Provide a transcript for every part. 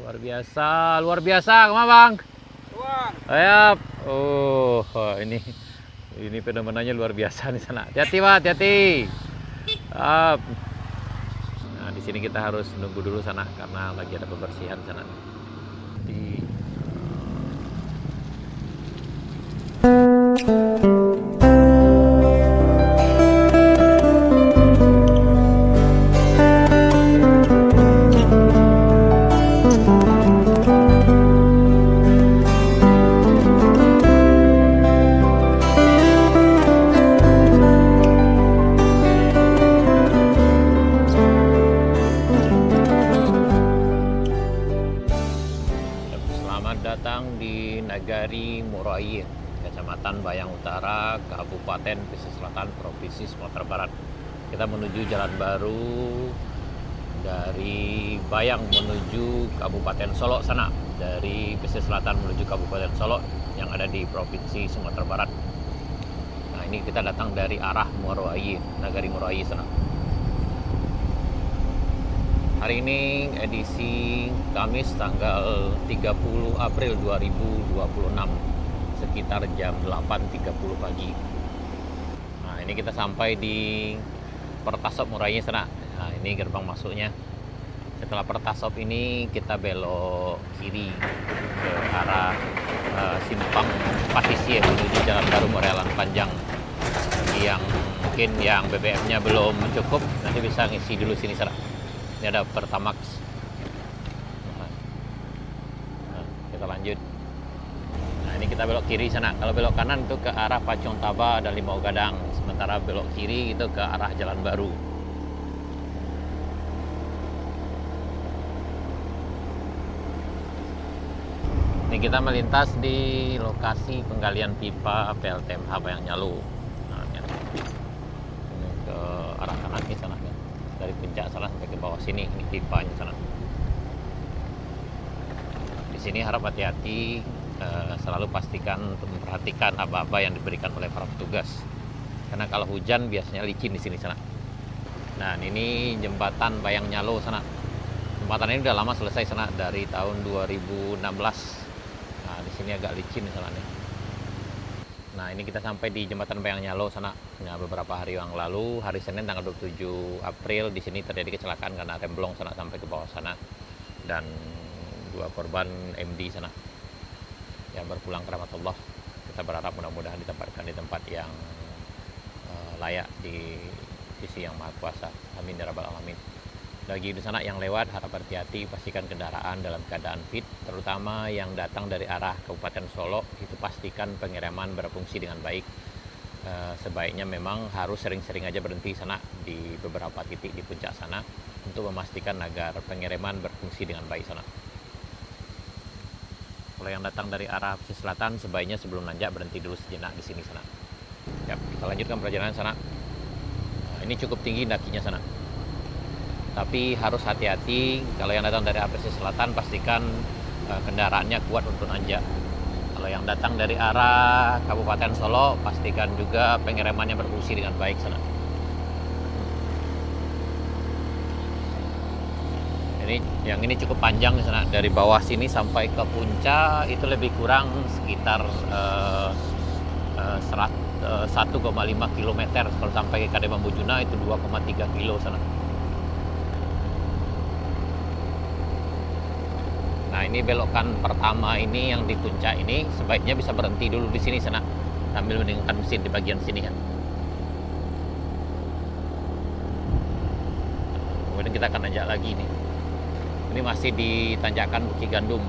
luar biasa, kemana bang? Tuang. Ayap. Oh, ini fenomenanya luar biasa di sana. Hati-hati pak, hati-hati. Up. Nah di sini kita harus nunggu dulu sana karena lagi ada pembersihan sana. Di Selamat datang di Nagari Murai, Kecamatan Bayang Utara, Kabupaten Pesisir Selatan, Provinsi Sumatera Barat. Kita menuju jalan baru dari Bayang menuju Kabupaten Solo sana, dari Pesisir Selatan menuju Kabupaten Solo yang ada di Provinsi Sumatera Barat. Nah, ini kita datang dari arah Murai, Nagari Murai sana. Hari ini edisi Kamis tanggal 30 April 2026 sekitar jam 8.30 pagi. Nah, ini kita sampai di Pertasop Murai sana. Nah, ini gerbang masuknya. Setelah Pertasop ini kita belok kiri ke arah simpang Pasisir menuju Jalan Baru Morelan Panjang. Bagi yang mungkin yang BBM-nya belum cukup, nanti bisa ngisi dulu sini sana. Ini ada Pertamax. Nah, kita lanjut. Nah, ini kita belok kiri sana. Kalau belok kanan itu ke arah Pacong Taba dan Limau Gadang. Sementara belok kiri itu ke arah Jalan Baru. Ini kita melintas di lokasi penggalian pipa PLTMH Bayang Nyalu. Nah, ini ke arah kanan ke sana. Dari puncak sana sampai ke bawah sini, ini pipanya sana. Di sini harap hati-hati, selalu pastikan untuk memperhatikan aba-aba yang diberikan oleh para petugas. Karena kalau hujan biasanya licin di sini sana. Nah, ini jembatan Bayang Nyalu sana. Jembatan ini udah lama selesai sana, dari tahun 2016. Nah, di sini agak licin di sana nih. Nah, ini kita sampai di jembatan Bayang Nyalu sana. Nah, beberapa hari yang lalu, hari Senin tanggal 27 April, di sini terjadi kecelakaan karena remblong sana sampai ke bawah sana, dan 2 korban MD sana yang berpulang ke rahmat Allah. Kita berharap mudah-mudahan ditempatkan di tempat yang layak di sisi yang Maha Kuasa. Amin ya rabbal alamin. Bagi di sana yang lewat, harap hati-hati, pastikan kendaraan dalam keadaan fit, terutama yang datang dari arah Kabupaten Solo, itu pastikan pengiriman berfungsi dengan baik. Sebaiknya memang harus sering-sering aja berhenti sana di beberapa titik di puncak sana untuk memastikan agar pengiriman berfungsi dengan baik sana. Kalau yang datang dari arah pesisir selatan, sebaiknya sebelum nanjak berhenti dulu sejenak di sini sana. Ya, kita lanjutkan perjalanan sana. Nah, ini cukup tinggi dakinya sana. Tapi harus hati-hati, kalau yang datang dari arah pesisir selatan pastikan kendaraannya kuat untuk nanjak. Kalau yang datang dari arah Kabupaten Solo, pastikan juga pengirimannya berfungsi dengan baik sana. Ini cukup panjang di sana, dari bawah sini sampai ke puncak itu lebih kurang sekitar 1,5 km. Kalau sampai ke Kadema Bujuna itu 2,3 kilo sana. Nah, ini belokan pertama ini yang di puncak ini sebaiknya bisa berhenti dulu di sini sana sambil meningkatkan mesin di bagian sini ya. Kemudian kita akan nanjak lagi nih. Ini masih di tanjakan Bukit Gandum.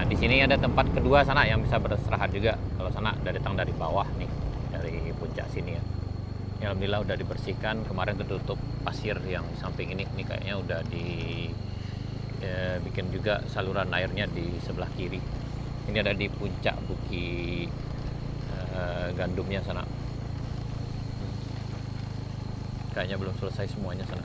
Di sini ada tempat kedua sana yang bisa beristirahat juga. Kalau sana datang dari bawah nih, dari puncak sini ya. Ini alhamdulillah udah dibersihkan. Kemarin tertutup pasir yang di samping ini kayaknya udah bikin juga saluran airnya di sebelah kiri. Ini ada di puncak Bukit Gandumnya sana. Kayaknya belum selesai semuanya sana.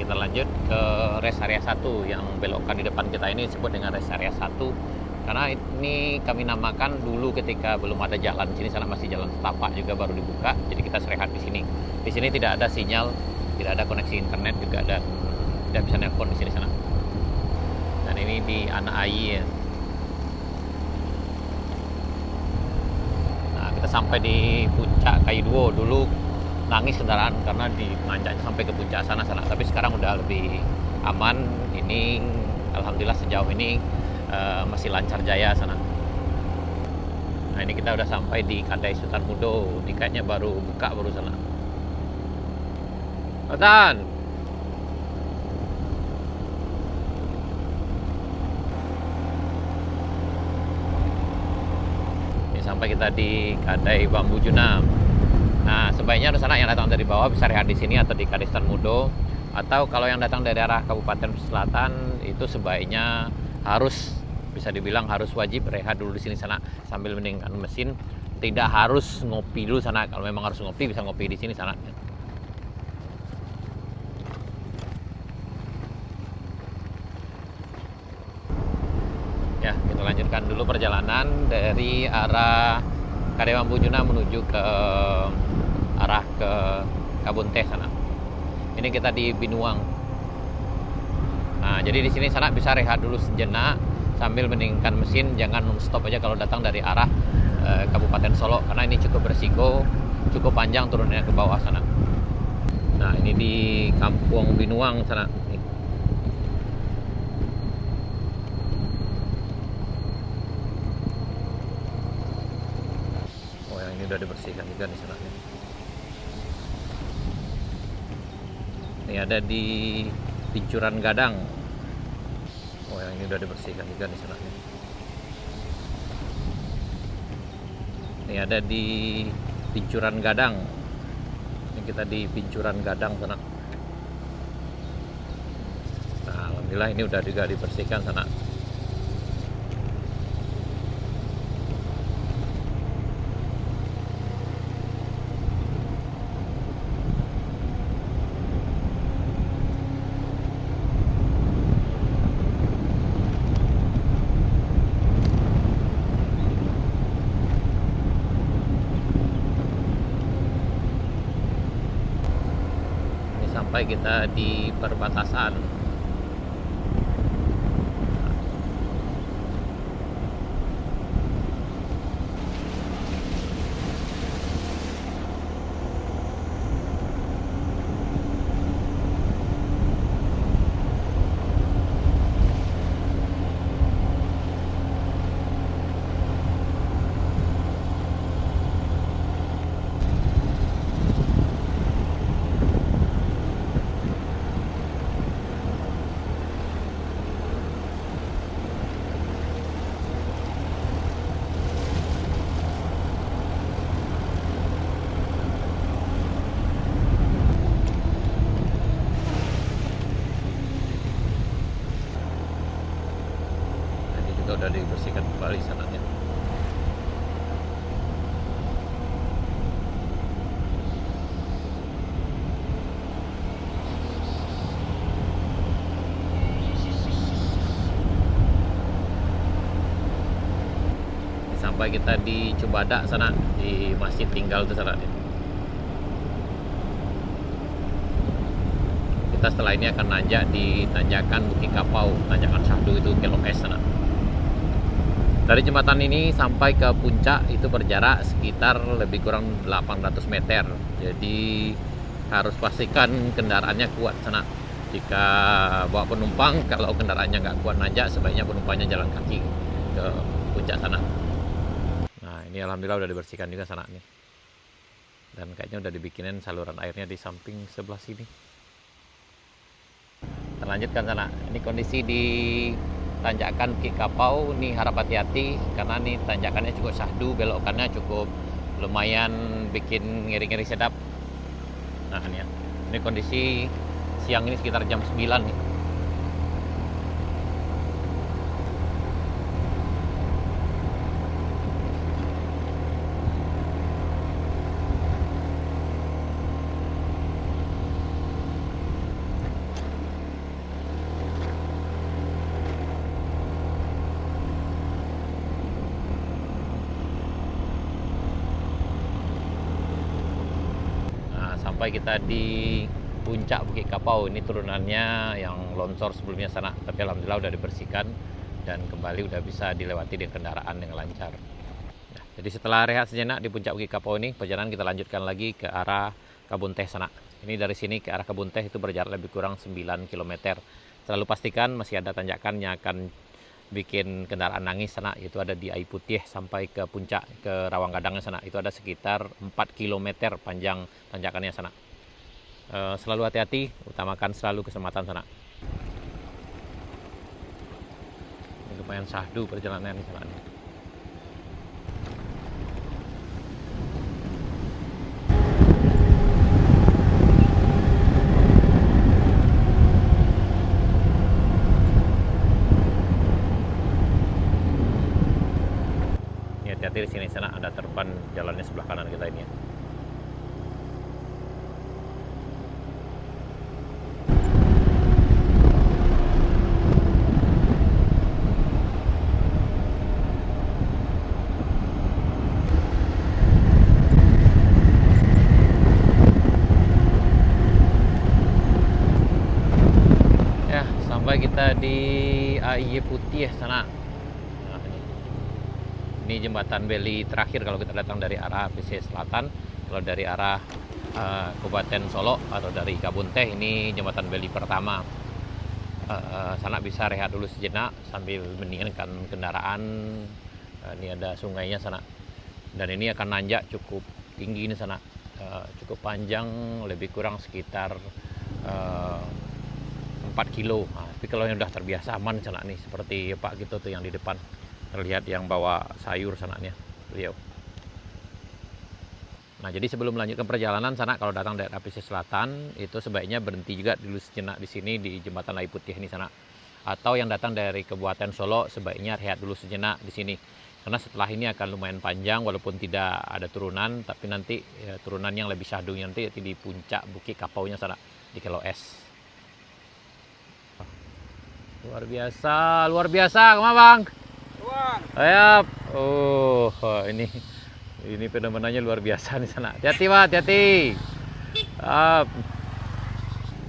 kita lanjut ke rest area 1 yang belokan di depan kita ini disebut dengan rest area 1 karena ini kami namakan dulu ketika belum ada jalan. Sini sana masih jalan setapak juga baru dibuka, jadi kita rehat di sini. Di sini tidak ada sinyal, tidak ada koneksi internet juga, dan tidak bisa nelpon di sini sana. Dan ini di Anak Ayi ya. Nah, kita sampai di puncak Kayu Duo. Dulu nangis kendaraan karena nanjaknya sampai ke puncak sana, tapi sekarang udah lebih aman. Ini alhamdulillah sejauh ini masih lancar jaya sana. Nah, ini kita udah sampai di Kadai Sultan Mudo. Ini kayaknya baru buka baru sana. Sultan. Ini sampai kita di Kadai Bambu Junam. Nah, sebaiknya ada sana yang datang dari bawah bisa rehat di sini atau di Kadai Sultan Mudo. Atau kalau yang datang dari arah Kabupaten Selatan itu sebaiknya harus, bisa dibilang harus wajib rehat dulu di sini sana sambil mendingkan mesin. Tidak harus ngopi dulu sana. Kalau memang harus ngopi bisa ngopi di sini sana. Ya, kita lanjutkan dulu perjalanan dari arah Kadai Bambu Junam menuju ke arah ke Kabun Teh sana. Ini kita di Binuang. Nah, jadi di sini sana bisa rehat dulu sejenak sambil mendingkan mesin. Jangan non-stop aja kalau datang dari arah Kabupaten Solo karena ini cukup berisiko, cukup panjang turunnya ke bawah sana. Nah, ini di Kampung Binuang sana. Oh, yang ini udah dibersihkan juga di sana. Ini ada di Pincuran Gadang. Oh, yang ini udah dibersihkan juga di sana. Ini ada di Pincuran Gadang. Ini kita di Pincuran Gadang sana. Nah, alhamdulillah ini udah juga dibersihkan sana. Sampai kita di perbatasan. Udah dibersihkan kembali sananya. Sampai kita di Cibadak sana, di Masjid Tinggal itu sana. Kita setelah ini akan nanjak di tanjakan Bukit Kapau, tanjakan Syahdu itu Kelok S sana. Dari jembatan ini sampai ke puncak itu berjarak sekitar lebih kurang 800 meter. Jadi harus pastikan kendaraannya kuat sana. Jika bawa penumpang, kalau kendaraannya nggak kuat nanjak, sebaiknya penumpangnya jalan kaki ke puncak sana. Nah, ini alhamdulillah udah dibersihkan juga sana nih. Dan kayaknya udah dibikinin saluran airnya di samping sebelah sini. Kita lanjutkan sana. Ini kondisi di tanjakan Bukit Kapau. Nih harap hati-hati karena nih tanjakannya cukup syahdu, belokannya cukup lumayan bikin ngeri-ngeri sedap. Nah, ini ya. Ini kondisi siang ini sekitar jam 9 nih. sampai kita di puncak Bukit Kapau. Ini turunannya yang longsor sebelumnya sana, tapi alhamdulillah udah dibersihkan dan kembali udah bisa dilewati dengan kendaraan yang lancar. Nah, jadi setelah rehat sejenak di puncak Bukit Kapau ini, perjalanan kita lanjutkan lagi ke arah Kebun Teh sana. Ini dari sini ke arah Kebun Teh itu berjarak lebih kurang 9 km. Selalu pastikan masih ada tanjakan yang akan bikin kendaraan nangis sana, itu ada di Air Putih sampai ke puncak ke Rawang Gadangnya sana. Itu ada sekitar 4 km panjang tanjakannya sana. Selalu hati-hati, utamakan selalu keselamatan sana. Ini lumayan syahdu perjalanan di sana. Hati-hati di sini sana ada terpan jalannya sebelah kanan kita ini ya. Ya, sampai kita di Air Putih sana. Ini jembatan Beli terakhir kalau kita datang dari arah pesisir selatan. Kalau dari arah Kabupaten Solo atau dari Kebun Teh, ini jembatan Beli pertama. Sana bisa rehat dulu sejenak sambil mendinginkan kendaraan. Ini ada sungainya sana. Dan ini akan nanjak cukup tinggi ini sana. Cukup panjang, lebih kurang sekitar 4 kilo. Nah, tapi kalau yang udah terbiasa aman sana nih, seperti Pak gitu tuh yang di depan. Terlihat yang bawa sayur sananya beliau. Nah, jadi sebelum melanjutkan perjalanan sana, kalau datang dari pesisir selatan itu sebaiknya berhenti juga dulu sejenak di sini di jembatan Air Putih ini sana. Atau yang datang dari Kabupaten Solo sebaiknya rehat dulu sejenak di sini. Karena setelah ini akan lumayan panjang walaupun tidak ada turunan, tapi nanti ya, turunan yang lebih syahdunya nanti di puncak Bukit Kapaunya sana di Kilo S. Luar biasa, kemana Bang? Ayap. Oh, ini fenomenanya luar biasa di sana. Hati-hati, Pak, hati-hati.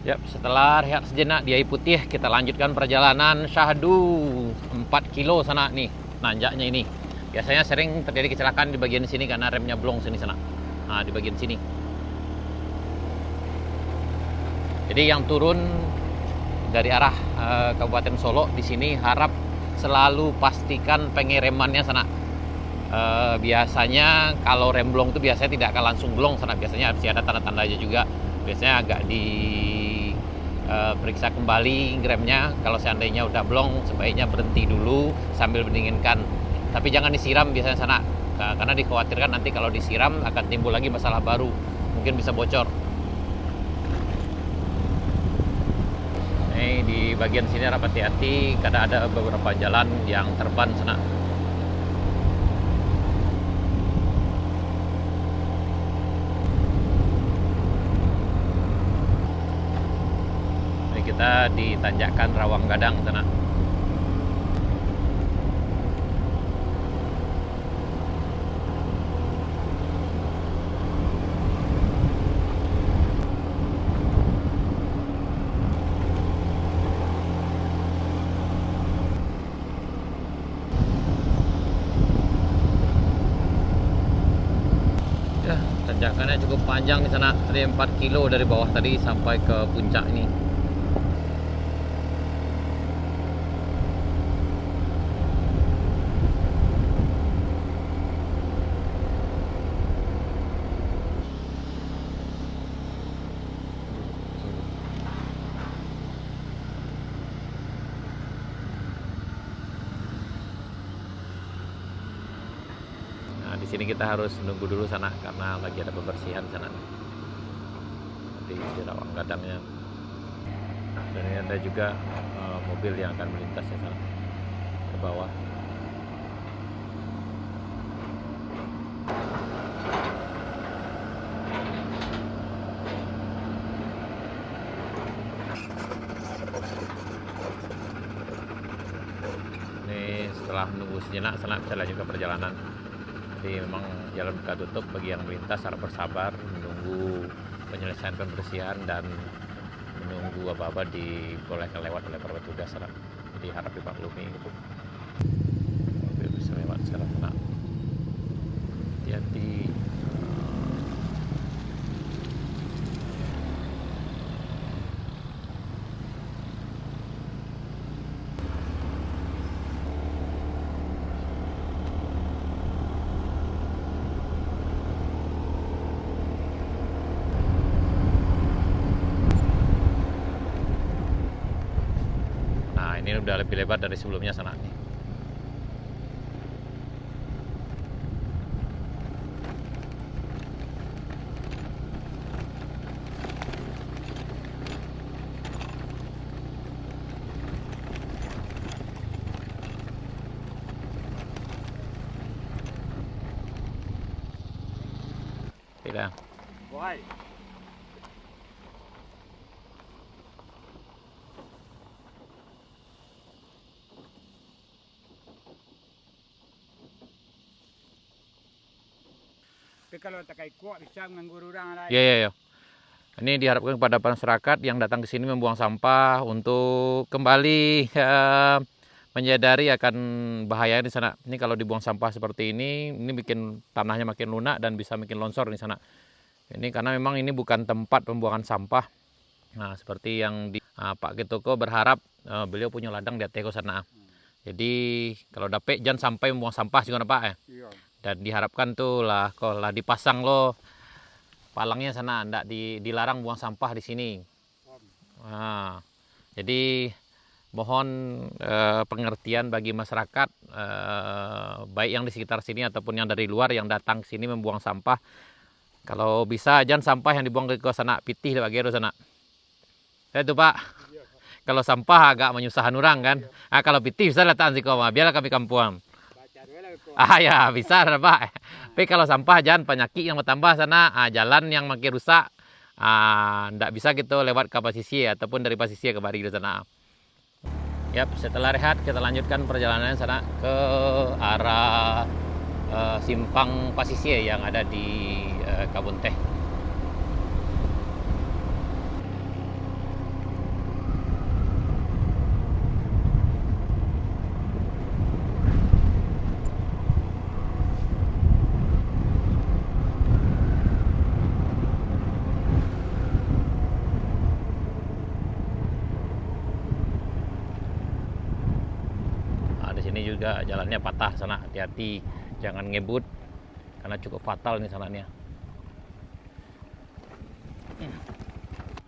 Yap, setelah rehat sejenak di Air Putih, kita lanjutkan perjalanan syahdu 4 kilo sana nih, nanjaknya ini. Biasanya sering terjadi kecelakaan di bagian sini karena remnya blong sini sana. Nah, di bagian sini. Jadi yang turun dari arah Kabupaten Solo di sini harap selalu pastikan pengeremannya sana. Biasanya kalau rem blong itu biasanya tidak akan langsung blong sana, biasanya harus ada tanda-tandanya juga. Biasanya agak periksa kembali remnya. Kalau seandainya udah blong, sebaiknya berhenti dulu sambil mendinginkan. Tapi jangan disiram biasanya sana, karena dikhawatirkan nanti kalau disiram akan timbul lagi masalah baru, mungkin bisa bocor. Di bagian sini harap hati-hati karena ada beberapa jalan yang terban sana. Ini kita di tanjakan Rawang Gadang sana. Tanjakannya cukup panjang di sana, ada 4 kilo dari bawah tadi sampai ke puncak ini. Di sini kita harus nunggu dulu sana karena lagi ada pembersihan sana di Rawang Gadangnya. Dan ini ada juga mobil yang akan melintas di sana ke bawah. Ini setelah menunggu sejenak sana bisa lanjut ke perjalanan. Jadi memang jalan buka tutup, bagi yang melintas harap bersabar menunggu penyelesaian pembersihan dan menunggu aba-aba dibolehkan lewat oleh para petugas. Jadi harap dimaklumi gitu. Mobil bisa lewat secara tenang. Hati-hati. Ini udah lebih lebar dari sebelumnya sana nih. Tidak. Why? Tapi kalau tak kayak kuat bisa mengganggu orang lain. Ya. Ini diharapkan kepada masyarakat yang datang ke sini membuang sampah untuk kembali menyadari akan bahaya di sana. Ini kalau dibuang sampah seperti ini bikin tanahnya makin lunak dan bisa makin longsor di sana. Ini karena memang ini bukan tempat pembuangan sampah. Nah, seperti yang Pak Ketoko berharap beliau punya ladang di atas sana. Jadi kalau dapet jangan sampai membuang sampah juga Pak ya. Iya. Dan diharapkan tuh lah kalau lah dipasang loh palangnya sana, ndak dilarang buang sampah di sini. Nah, jadi mohon pengertian bagi masyarakat baik yang di sekitar sini ataupun yang dari luar yang datang ke sini membuang sampah. Kalau bisa jangan sampah yang dibuang ke sana pitih Pak Gero sana. Itu Pak. Iya. Kalau sampah agak menyusahkan orang kan. Nah, kalau pitih bisa letakkan sih koma, biarlah kami kampung. Ya bisa Pak. Tapi kalau sampah jangan penyakit yang bertambah sana, jalan yang makin rusak, ndak bisa gitu lewat ke Pasisir ataupun dari Pasisir ke Bari di sana. Yap, setelah rehat kita lanjutkan perjalanan sana ke arah simpang Pasisir yang ada di Kabun Teh. Ini juga jalannya patah sana, hati-hati jangan ngebut karena cukup fatal nih sananya.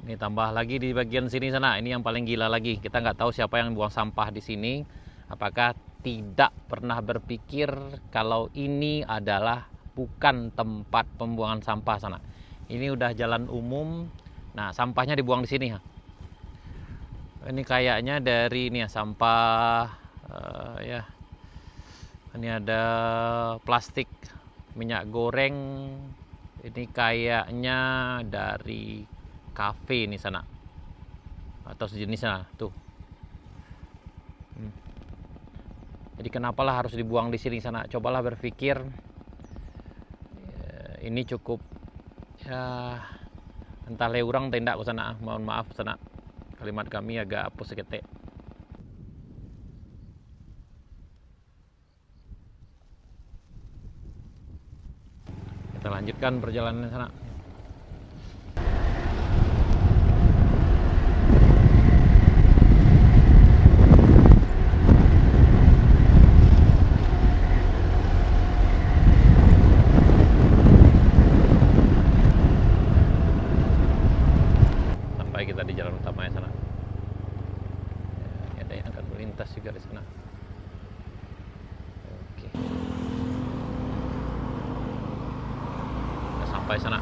Ini tambah lagi di bagian sini sana, ini yang paling gila lagi, kita nggak tahu siapa yang buang sampah di sini. Apakah tidak pernah berpikir kalau ini adalah bukan tempat pembuangan sampah sana. Ini udah jalan umum, nah sampahnya dibuang di sini. Ini kayaknya dari ini ya sampah. Ya, ini ada plastik minyak goreng. Ini kayaknya dari kafe ini sana atau sejenisnya tuh. Jadi kenapalah harus dibuang di sini sana? Cobalah berpikir. Ini cukup ya entah leurang tindak ke sana. Mohon maaf sana. Kalimat kami agak apus seketek. Kita lanjutkan perjalanan sana. Sampai kita di jalan utamanya sana. Ada yang akan melintas juga di sana. Oke. Sampai sana.